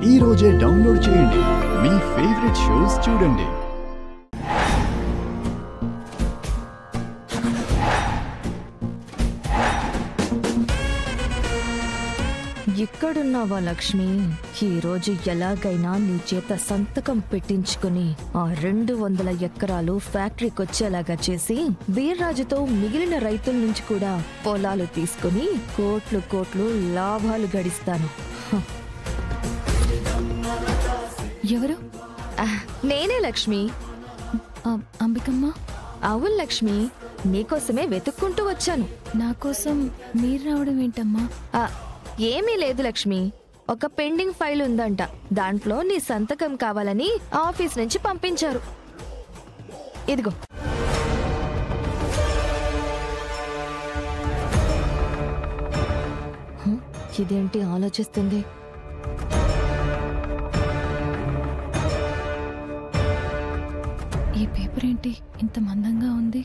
ఈ రోజే డౌన్లోడ్ చేయండి. మీ ఫేవరెట్ షోస్ చూడండి. ఎక్కడున్నావా లక్ష్మి? ఈ రోజు ఎలాగైనా నీ చేత సంతకం పెట్టించుకుని ఆ 200 ఎకరాలు ఫ్యాక్టరీకి వచ్చేలాగా చేసి వీర్రాజుతో మిగిలిన రైతుల నుంచి కూడా పొలాలు తీసుకుని కోట్లు కోట్లు లాభాలు గడిస్తాను. ఎవరు? నేనే లక్ష్మి. అంబికమ్మ? అవును లక్ష్మి, నీకోసమే వెతుక్కుంటూ వచ్చాను. నా కోసం మీరు రావడం ఏంటమ్మా? ఏమీ లేదు లక్ష్మి, ఒక పెండింగ్ ఫైల్ ఉందంట, దాంట్లో నీ సంతకం కావాలని ఆఫీస్ నుంచి పంపించారు. ఇదిగో. ఇదేంటి ఆలోచిస్తుంది? ఈ పేపర్ ఏంటి ఇంత మందంగా ఉంది?